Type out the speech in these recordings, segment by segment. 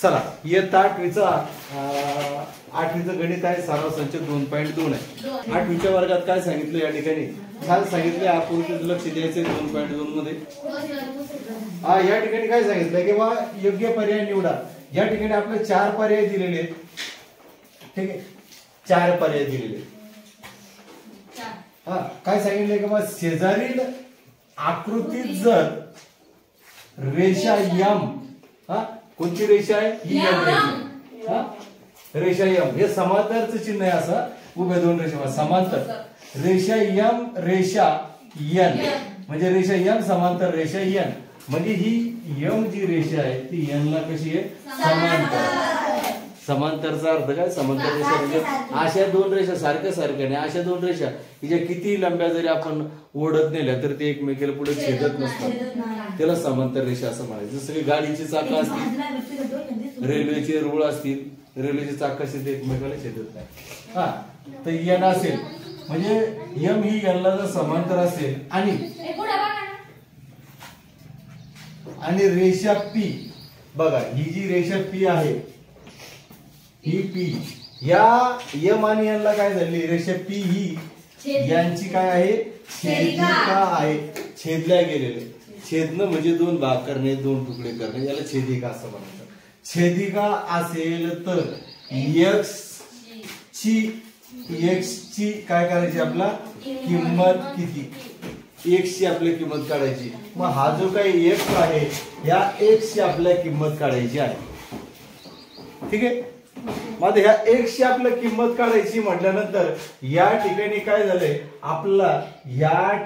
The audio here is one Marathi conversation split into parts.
चला इयत्ता 8वीचं गणित आहे, सराव संच 2.2 आहे. 8वीच्या वर्गात काय सांगितलं या ठिकाणी छान सांगितले, आकृतीत लक्ष द्यायचे 2.2 मध्ये. या ठिकाणी काय सांगितलं की बा योग्य पर्याय निवडा. या ठिकाणी आपले 4 पर्याय दिलेले आहेत. ठीक आहे, 4 पर्याय दिलेले. काय सांगितलं की बा शेजारील आकृतीत जर रेषा यम, कोणती रेषा आहे ही यम रेषा, रेषा यम हे समांतरचं चिन्ह आहे, असं उभ्या दोन रेषा समांतर रेषा यम रेषा यन, म्हणजे रेषा यम समांतर रेषा यन, म्हणजे ही यम जी रेषा आहे ती यन ला कशी आहे समांतर. समांतरचा अर्थ काय, समांतर रेषा म्हणजे अशा दोन रेषा सारख्या सारख्या नाही, अशा दोन रेषा ज्या किती लंब्या जरी आपण ओढत नेल्या तर ते एकमेकाला पुढे छेदत नसतात, त्याला समांतर रेषा असं म्हणायचं. जसं की गाडीची चाकं असतील, रेल्वेचे रुळ असतील, रेल्वेचे चाक कसे ते एकमेकाला छेदत नाही. तर यन असेल म्हणजे यम ही यनला जर समांतर असेल आणि रेषा पी, बघा ही जी रेषा पी आहे ही पी, या यम आणि यनला काय झाली, रेषा पी ही यांची काय आहे छेदिका आहे, छेदल्या गेलेले. छेदन म्हणजे दोन भाग करणे, दोन तुकडे करणे, याला छेदिका असं म्हणतात. छेदिका असेल तर एक्स ची काय करायची, आपला किंमत किती, एक्स ची आपली किंमत काढायची. मग हा जो काही एक्स आहे या एक्स ची आपल्याला किंमत काढायची आहे. ठीक आहे, मग ह्या एक्स ची आपल्याला किंमत काढायची म्हटल्यानंतर या ठिकाणी काय झालंय, आपल्याला या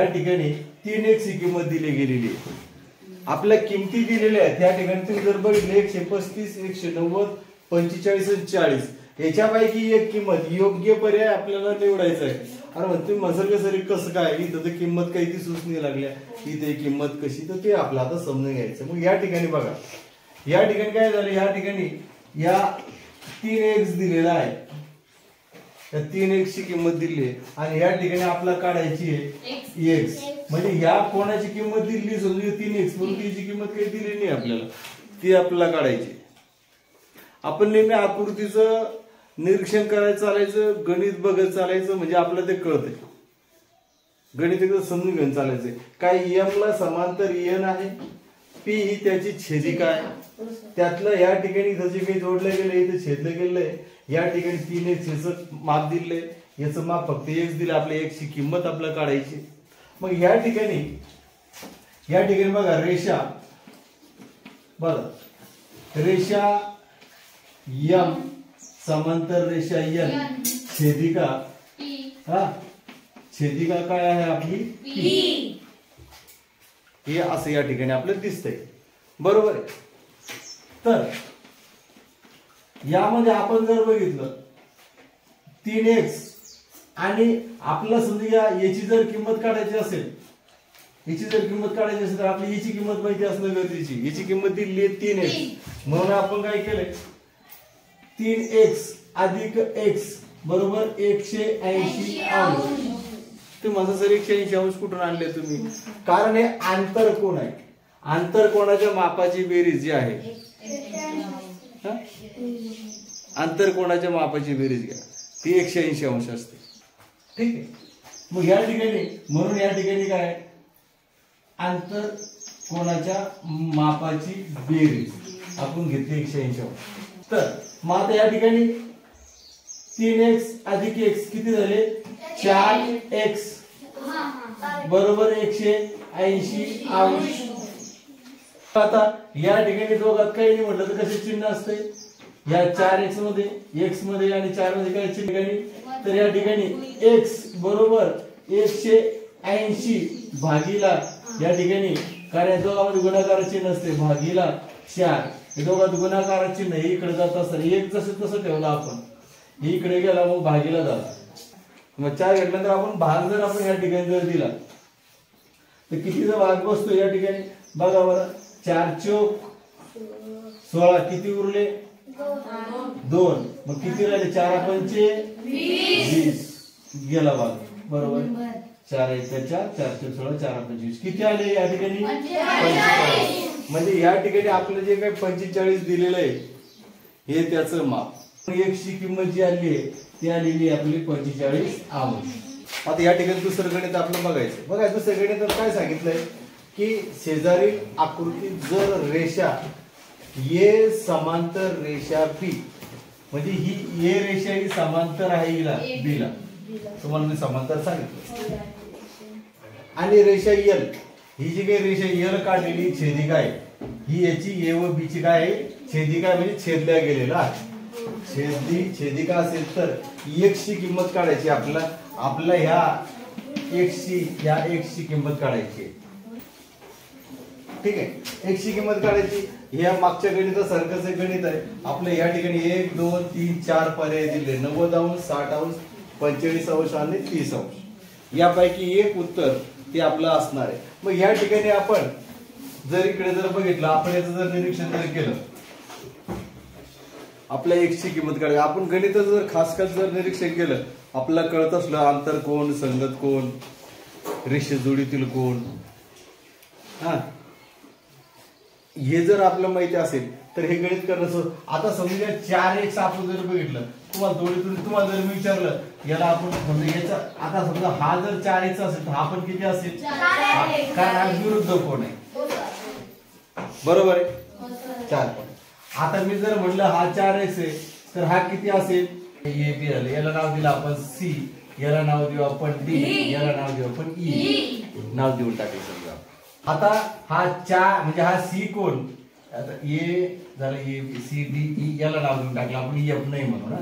ठिकाणी 3x ची किंमत दिली गेलेली आहे. आपल्या किमती दिलेल्या आहेत. त्या ठिकाणी तुम्ही जर बघितले 135, 190, 45 आणि 40 याच्यापैकी एक किंमत योग्य पर्याय आपल्याला निवडायचा आहे. अरे मग तुम्ही म्हणसाल सर कसं काय, इथं तर किंमत काही ती सुचणी लागल्या, इथे किंमत कशी, तर ते आपलं आता समजून घ्यायचं. मग या ठिकाणी बघा, या ठिकाणी काय झालं, या ठिकाणी या 3x दिलेला आहे, त्या 3x ची किंमत दिली आहे आणि या ठिकाणी आपल्याला काढायची आहे x, म्हणजे या कोणाची किंमत दिली समजा 3x, म्हणून तिची किंमत काही दिली नाही आपल्याला, ती आपल्याला काढायची. आपण नेहमी आकृतीचं निरीक्षण करायचं चालायचं, गणित बघत चालायचं, म्हणजे आपल्याला ते कळतंय. गणित एकदम समजून घेऊन चालायचंय. काय यम ला समांतर यन आहे, पी ही त्याची छेदिका आहे, त्यातलं या ठिकाणी जसे काही जोडलं गेलं इथे छेदलं गेलंय, या ठिकाणी 3x याचं माप दिलंय, याचं माप फक्त x दिलं, आपल्या x ची किंमत आपल्याला काढायची. मग या ठिकाणी बघा रेषा, बघा रेषा यम समांतर रेषा यन, छेदिका छेदिका काय आहे आपली पी, हे असं या ठिकाणी आपल्याला दिसतंय. बरोबर आहे. तर यामध्ये आपण जर बघितलं 3x आणि आपल्याला समजा याची जर किंमत काढायची असेल, तर आपली याची किंमत माहिती असणं गरजेची. याची किंमत दिली आहे 3x, म्हणून आपण काय केलंय 3x अधिक x बरोबर 180 अंश. तुम्ही माझं सर 180 अंश कुठून आणले तुम्ही, कारण हे आंतरकोन आहे. आंतरकोणाच्या मापाची बेरीज जी आहे, आंतरकोणाच्या मापाची बेरीज घ्या, ती 180 अंश असते. ठीक आहे, मग या ठिकाणी म्हणून या ठिकाणी काय आंतरकोणाच्या मापाची बेरीज आपण घेतली 180 अंश. तर मग आता या ठिकाणी 3x अधिक x किती झाले 4x बरोबर 180 अंश. आता या ठिकाणी दोघात काही नाही म्हटलं तर कसे चिन्ह असते, या 4x मध्ये x मध्ये आणि 4 मध्ये काय चिन्ह ठिकाणी, तर या ठिकाणी x बरोबर 180 भागीला या ठिकाणी कारण दोघांमध्ये गुणाकार चिन्ह असते भागीला 4, हे दोघात गुणाकार चिन्ह हे इकडे जात असतं, एक जसं तसं ठेवलं आपण, हे इकडे गेला मग भागीला झाला. मग 4 घेतल्यानंतर आपण भाग जर आपण या ठिकाणी जर दिला तर कितीचा भाग बसतो या ठिकाणी बघा बरं, 4 चौक 16 किती उरले 2, मग किती राहिले 4 पंचे 20 गेला भाग. बरोबर 4 1 4 4 4 16 4 25 किती आले या ठिकाणी 45. म्हणजे या ठिकाणी आपलं जे काही 45 दिलेलं आहे हे त्याचं माप. x ची किंमत जी आली आहे ती आलेली आहे आपली 45 अंश. आता या ठिकाणी दुसरं गणित आपलं बघायचं. बघा दुसऱ्या गणितात काय सांगितलंय की शेजारील आकृतीत जर रेषा ए समांतर रेषा बी, म्हणजे ही ए रेषा ही समांतर आहे हिला बी ला, तुम्हाला मी समांतर सांगितलं, आणि रेषा एल ही जी काही रेषा एल काढलेली छेदिका आहे ही याची ए व बी ची काय आहे छेदिका, म्हणजे छेदल्या गेलेला आहे. छेदिका असेल तर x ची किंमत काढायची आपल्याला ह्या x ची किंमत काढायची. ठीक आहे, x ची किंमत काढायची. ह्या मागच्या गणितासारखंच एक गणित आहे आपल्या. या ठिकाणी 1 2 3 4 पर्याय दिले, 90 अंश 60 अंश 45 अंश आणि 30 अंश. यापैकी एक उत्तर ते आपलं असणार आहे. मग या ठिकाणी आपण जर इकडे जर बघितलं, आपण याचं जर निरीक्षण जर केलं, आपल्या x ची किंमत काढायची. आपण गणिताचं जर खास जर निरीक्षण केलं, आपल्याला कळत असलं आंतर कोण, संगत कोण, रेषे जोडीतील कोण, हा हे जर आपल्याला माहिती असेल तर हे गणित करणं. आता समजा 4x आपण जर बघितलं, तुम्हाला जर मी विचारलं याला आपण समजा याचा, आता समजा हा जर 4x असेल तर हा पण किती असेल, कारण हा विरुद्ध कोण आहे, बरोबर आहे 4. आता मी जर म्हणलं हा 4x आहे तर हा किती असेल, ए बी आले. याला नाव दिलं आपण सी, याला नाव देऊ आपण डी, याला नाव देऊ आपण ई, नाव देऊन टाकले समजा. आता हा 4 म्हणजे हा सी कोण, आता ए झालं, A B C D E, याला नाव देऊन टाकलं आपण एफ नाही म्हणून, ना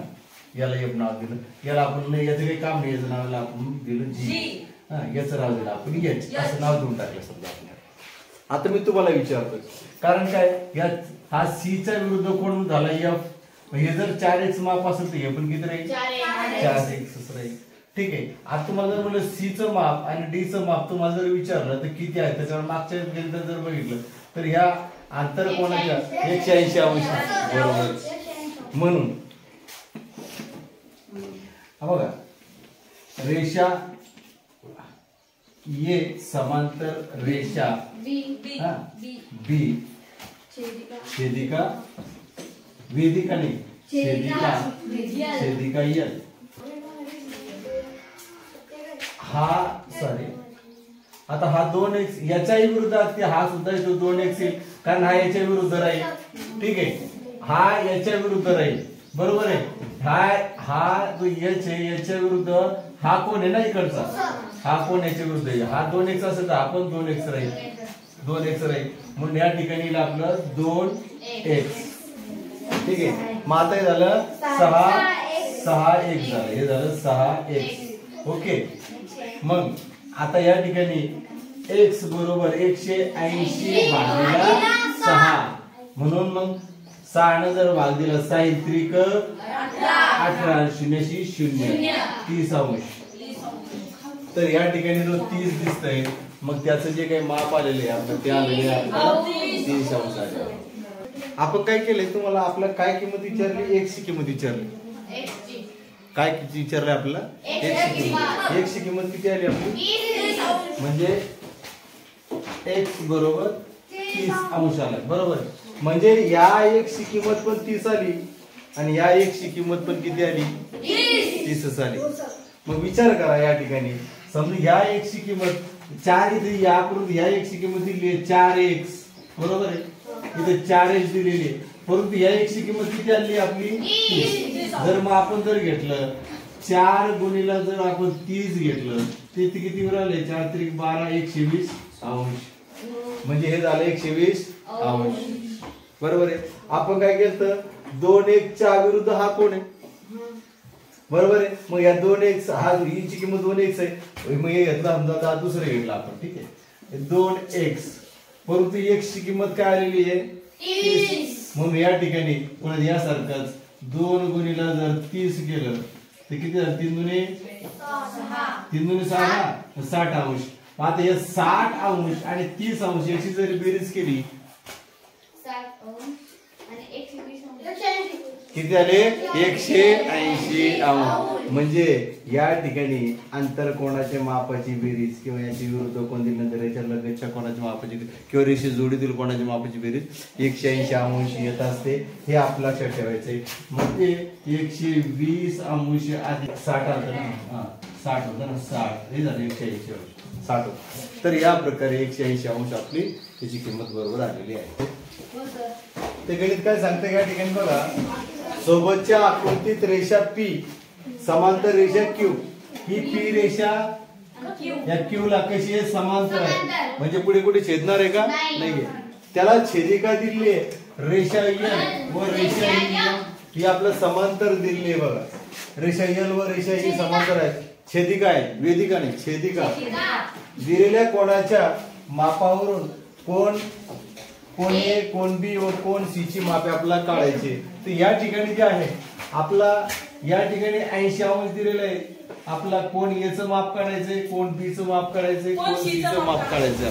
याला एफ नाव दिलं. याला आपण नाही, याचं काही काम नाही, याचं नाव आपण दिलं जी, हा याचं नाव दिलं आपण एच, असं नाव देऊन टाकलं समजा आपल्याला. आता मी तुम्हाला विचारतो, कारण काय या हा सी चा विरुद्ध कोण झाला एफ, हे जर 4x माप असेल तर हे पण किती राहील 4x राहील. ठीक आहे, आता तुम्हाला जर म्हणलं सी चं माप आणि डी चं माप तुम्हाला जर विचारलं तर किती आहे, त्याच्यावर मागच्या गणितात जर बघितलं तर ह्या अंतर कोणाच्या 180 अंश बरोबर. म्हणून बघा रेषा ए समांतर रेषा बी छेदिका वेदिका नाही छेदिका एल, हा सॉरी आता हा 2x याच्याही विरुद्धात हा सुद्धा येतो 2x येईल, कारण हा याच्या विरुद्ध राहील. ठीक आहे, हा याच्या विरुद्ध राहील, बरोबर आहे. हा जो एच आहे याच्या विरुद्ध हा कोण आहे ना इकडचा, हा कोण याच्या विरुद्ध आहे. हा 2x असेल तर आपण 2x राहील, 2x राहील. म्हणून या ठिकाणी आपलं 2x. ठीक आहे, मग आता हे झालं 6x झालं, हे झालं 6x. ओके, मग आता या ठिकाणी x बरोबर 180 भागिले 6, म्हणून मग 6 ने जर भाग दिला 6 त्रिक 18 शून्याशी 0 30 अंश. तर या ठिकाणी जो 30 दिसतंय मग त्याचं जे काही माप आलेले आहे ते आलेले आहे 30 अंश आले. आपण काय केलंय, तुम्हाला आपल्याला काय किंमत विचारली, x ची किंमत विचारली. काय विचारलं आपल्याला, x ची किंमत किती आली आपली, म्हणजे x बरोबर 30 अंश आला, बरोबर. म्हणजे या x ची किंमत पण 30 आली आणि या x ची किंमत पण किती आली 30 आली. मग विचार करा या ठिकाणी समजा या x ची किंमत 4 इथे या आकृतीत या x ची किंमत दिली आहे 4x, बरोबर आहे. इथे 4x दिलेली आहे, परंतु या x ची किंमत किती आली आपली 30. जर मग आपण जर घेतलं 4 गुणिला जर आपण 30 घेतलं ते किती राहिले 4 त्रिक 12 120 अंश, म्हणजे हे झालं 120 अंश, बरोबर आहे. आपण काय केलं 2x च्या विरुद्ध हा कोण आहे, बरोबर आहे. मग या 2x हा ची किंमत 2x आहे, मग हे घेतला समजा दुसरं घेतलं आपण. ठीक आहे, 2x परंतु x ची किंमत काय आलेली आहे 30. म्हणून या ठिकाणी पुन्हा यासारखंच 2 गुणिला जर 30 केलं तर किती झालं 3 दुने 6 60 अंश. आता हे 60 अंश आणि 30 अंश याची जर बेरीज केली किती आले 180 अंश. म्हणजे या ठिकाणी आंतरकोणाच्या मापाची बेरीज किंवा याची विरुद्ध कोण दिल्यानंतर याच्या लगतच्या कोणाच्या मापाची किंवा रेषे जोडीतील कोणाच्या मापाची बेरीज 180 अंश येत असते. हे आपलं लक्षात ठेवायचंय. मग ते 120 अंश अधिक 60 आलं ना, 60 होतं ना, 60 हे झालं 180 अंश 60 होतं. तर या प्रकारे 180 अंश आपली त्याची किंमत बरोबर आलेली आहे. ते गणित काय सांगते या ठिकाणी बघा, सोबतच्या आकृतीत रेषा P समांतर रेषा Q, ही P रेषा या Q ला कशी आहे, समांतर आहे. म्हणजे पुढे कुठे छेदणार आहे का, नाहीये. त्याला छेदिका दिली आहे रेषा L व रेषा E, ही आपलं समांतर दिली आहे बघा. रेषा L व रेषा E समांतर आहे. छेदिका आहे, वेदिका नाही, छेदिका. दिलेल्या कोणाच्या मापावरून कोण A, कोण B व कोण C ची मापे आपल्याला काढायची. तर या ठिकाणी जे आहे आपला या ठिकाणी 80 अंश दिलेलं आहे. आपला कोण A चं माप काढायचंय, कोण B चं माप काढायचंय, कोण C चं माप काढायचं.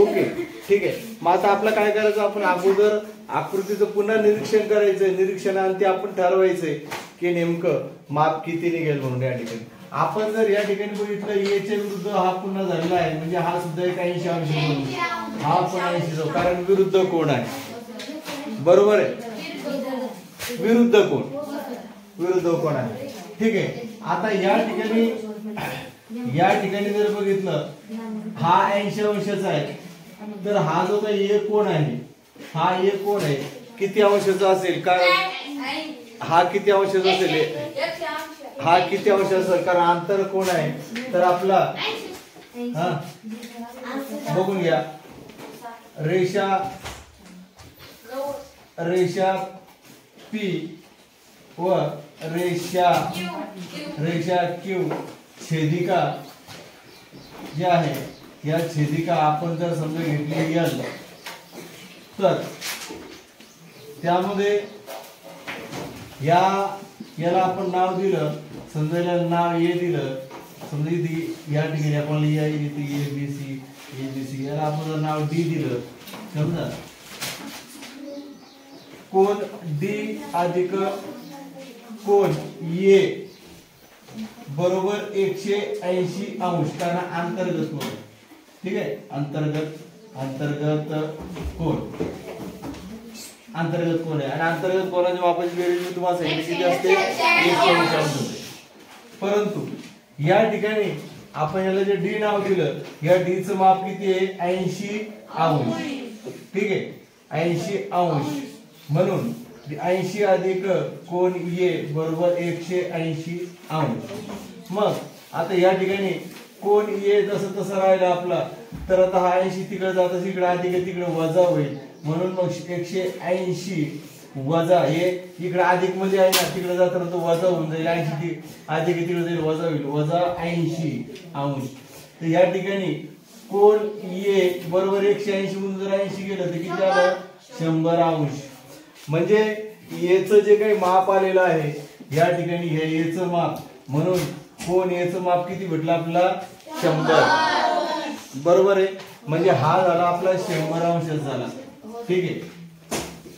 ओके, ठीक आहे. मग आता आपलं काय करायचं, आपण अगोदर आकृतीचं पुन्हा निरीक्षण करायचंय. निरीक्षणांती आपण ठरवायचंय की नेमकं माप किती निघेल म्हणून. या ठिकाणी आपण जर या ठिकाणी बघितलं A च्या विरुद्ध हा पुन्हा झालेला आहे, म्हणजे हा सुद्धा एक 80 अंश म्हणून, हा पण 80, कारण विरुद्ध कोण आहे, बरोबर आहे. विरुद्ध कोण आहे, ठीक आहे. आता या ठिकाणी जर बघितलं हा 80 अंशाचा आहे, तर हा जो काही एक कोण आहे, हा एक कोण आहे किती अंशाचा असेल, कारण हा किती अंशाचा असेल, हा किती अंशाचा असेल, कारण आंतर कोण आहे. तर आपला हा बघून घ्या, रेषा P व रेषा Q छेदिका जी आहे, या छेदिका आपण जर समजा घेतली L, तर त्यामध्ये याला आपण नाव दिलं, समजा याला नाव A दिलं. समजा इथे या ठिकाणी आपण ABC याला आपण नाव D दिलं. समजा कोण D अधिक कोण A बरोबर 180 अंश, कारण अंतर्गत कोण, ठीक आहे. अंतर्गत कोण आहे, आणि अंतर्गत कोणाच्या मापाची बेरीज मी तुम्हाला सांगितली किती असते, 180 अंश. परंतु या ठिकाणी आपण याला जे D नाव दिलं, या D चं माप किती आहे, 80 अंश, ठीक आहे. 80 अंश, म्हणून 80 अधिक कोण A बरोबर 180 अंश. मग आता या ठिकाणी कोण A जसं तसं राहिलं आपला, तर आता हा 80 तिकडे जात असेल, इकडे अधिक तिकडे वजा होईल. म्हणून मग 180 वजा, हे इकडे अधिक मध्ये आहे ना, तिकडे जाताना तो वजा होऊन जाईल. 80 अधिक तिकडे जाईल, वजा होईल, वजा 80 अंश. तर या ठिकाणी कोण A बरोबर 180 म्हणून जर 80 गेलं तर किती आलं, 100 अंश. म्हणजे याचं जे काही माप आलेलं आहे या ठिकाणी, हे याचं माप, म्हणून कोण याचं माप किती भेटलं आपल्याला, 100, बरोबर आहे. म्हणजे हा झाला आपला 100 अंशच झाला, ठीक आहे.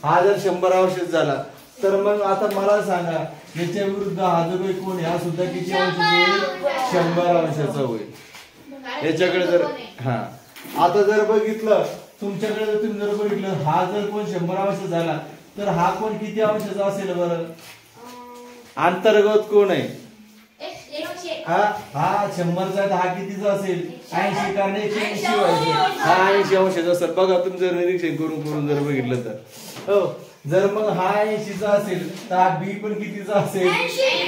हा जर 100 अंशच झाला, तर मग आता मला सांगा याच्या विरुद्ध हा जो काही कोण हा सुद्धा किती अंशाचा होईल, 100 अंशाचा होईल. याच्याकडे जर आता जर बघितलं, तुमच्याकडे जर तुम्ही जर बघितलं, हा जर कोण 100 अंश झाला, तर हा कोण किती अंशाचा असेल बरं, अंतर्गत कोण आहे, हा 100चा, हा कितीचा असेल, 80, कारण 180 व्हायचे, हा 80 अंशाचा असेल. बघा तुम्ही जर निरीक्षण करून जर बघितलं तर, हो. जर मग हा 80चा असेल, तर हा B पण कितीचा असेल,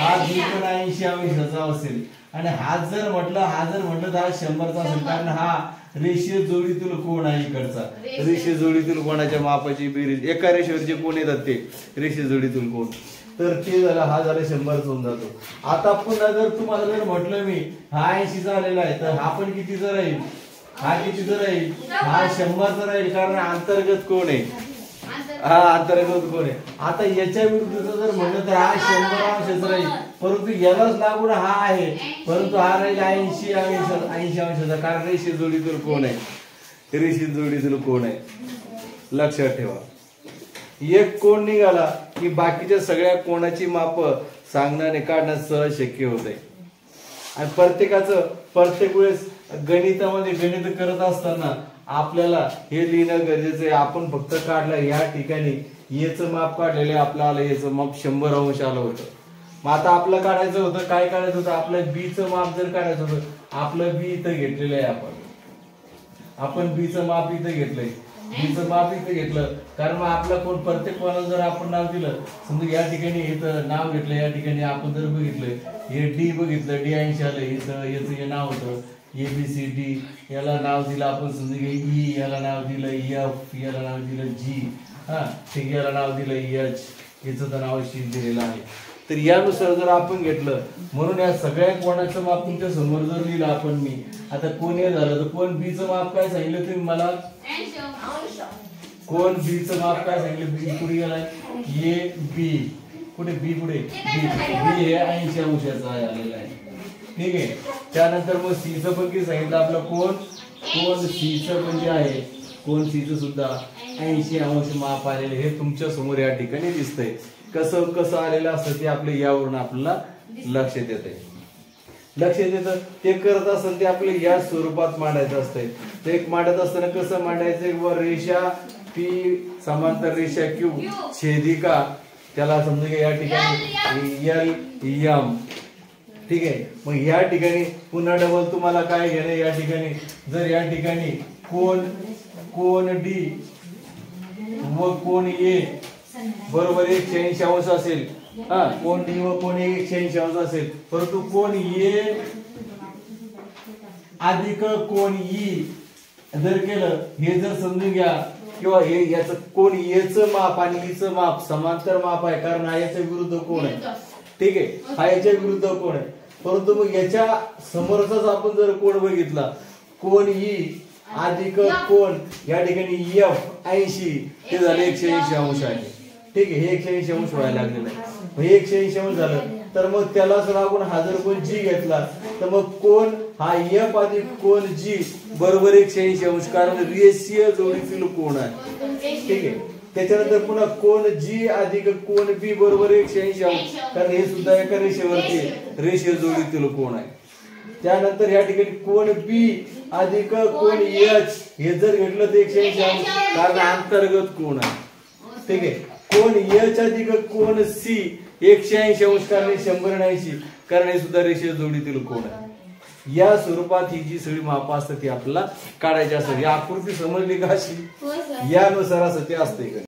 हा B पण 80 अंशाचा असेल. आणि हा जर म्हटलं तर हा 100चा असेल, कारण हा रेषीय जोडीतील कोण आहे इकडचा. रेषीय जोडीतील कोणाच्या मापाची बेरीज, एका रेषेवर जे कोण येतात ते रेषीय जोडीतील कोण, तर ते झाला, हा झाला 100 होऊन जातो. आता पुन्हा जर तुम्हाला जर म्हटलं मी हा 80चा आलेला आहे, तर हा पण कितीचा राहील, हा कितीचा राहील, हा 100चा राहील, कारण अंतर्गत कोण आहे, हा अंतर्गत कोण आहे. आता याच्या विरुद्धचा जर म्हणलं तर हा 100 अंशाचा राहील, परंतु यालाच लागून हा आहे, परंतु हा राहील 80 अंशाचा, कारण रेषीय जोडीतील कोण आहे, रेषीय जोडीतील कोण आहे. लक्षात ठेवा, एक कोण निघाला की बाकीच्या सगळ्या कोणाची माप सांगण्याने काढणं सहज शक्य होत आहे. आणि प्रत्येक वेळेस गणितामध्ये गणित करत असताना आपल्याला हे लिहिणं गरजेचं आहे. आपण फक्त काढलं या ठिकाणी याचं माप काढलेलं आहे, आपल्याला याचं माप 100 अंश आलं होतं. मग आता आपलं काढायचं होतं, काय काढायचं होतं, आपलं बीचं माप जर काढायचं होतं, आपलं बी इथं घेतलेलं आहे. आपण बीचं माप इथं घेतलंय, बीचं माप इथं घेतलं, कारण मग आपला प्रत्येक कोणाला जर आपण नाव दिलं, समजा या ठिकाणी इथं नाव घेतलं, या ठिकाणी आपण जर बघितलंय हे डी बघितलं, डी 80 आलं, इथं याचं हे नाव होतं ABCD, याला नाव दिलं आपण, समजा ई, याला नाव दिलं F, याला नाव दिलं G, ठीक, याला नाव दिलं H, याचं तर नाव शी दिलेलं आहे. तर यानुसार जर आपण घेतलं, म्हणून या सगळ्या कोणाचं माप तुमच्या समोर जर लिहिलं आपण, मी आता कोण हे झालं तर कोण बीचं माप काय सांगितलं तुम्ही मला, कोण बीचं माप काय सांगितलं, बी कुठे गेलाय, ए बी, कुठे बी, कुठे बी हे 80 अंशाचा आलेला आहे. ठीक आहे. त्यानंतर मग सीचं पण किती सांगितलं आपलं, कोण सीचं पण जे आहे, कोण सीचं सुद्धा 80 अंश माप आलेले हे तुमच्या समोर या ठिकाणी दिसतंय. कसं आलेलं असतं ते आपल्या यावरून आपल्याला लक्षात येतं. ते करत असताना ते आपल्या या स्वरूपात मांडायचं असतंय. ते एक मांडत असताना कसं मांडायचं, वर रेषा पी, समांतर रेषा क्यू, छेदिका त्याला समजा या ठिकाणी LM. ठीक आहे. मग या ठिकाणी पुन्हा डबल तुम्हाला काय घेणं, या ठिकाणी जर या ठिकाणी कोण डी व कोण ए बरोबर 180 अंश असेल, कोण डी व कोण ए 180 अंश असेल, परंतु कोण ए अधिक कोण ई जर केलं, हे जर समजून घ्या, किंवा हे याचं कोण एचं माप आणि ईचं माप समांतर माप आहे, कारण हा याच्या विरुद्ध कोण आहे. ठीक आहे, हा याच्या विरुद्ध कोण आहे. परंतु मग याच्या समोरचाच आपण जर कोण बघितला, कोण ई अधिक कोण या ठिकाणी F 80, ते झाले 180 अंश आहे. ठीक आहे, हे 180 अंश व्हायला लागलेलं आहे. हे 180 अंश झालं तर मग त्यालाच लागून हा जर कोण G घेतला तर मग कोण हा F अधिक कोण G बरोबर 180 अंश, कारण रेषीय जोडीतील कोण आहे. ठीक आहे. त्याच्यानंतर पुन्हा कोण G अधिक कोण B बरोबर 180 अंश, कारण हे सुद्धा एका रेषेवरती रेषीय जोडीतील कोण आहे. त्यानंतर या ठिकाणी कोण B अधिक कोण H हे जर घेतलं तर 180 अंश, कारण अंतर्गत कोण आहे. ठीक आहे. कोण H अधिक कोण C 180 अंश, कारण 180, कारण हे सुद्धा रेषीय जोडीतील कोण आहे. या स्वरूपात ही जी सगळी माप असतात ती आपल्याला काढायची असतात. ही आकृती समजली का अशी, यानुसार असं ते असते.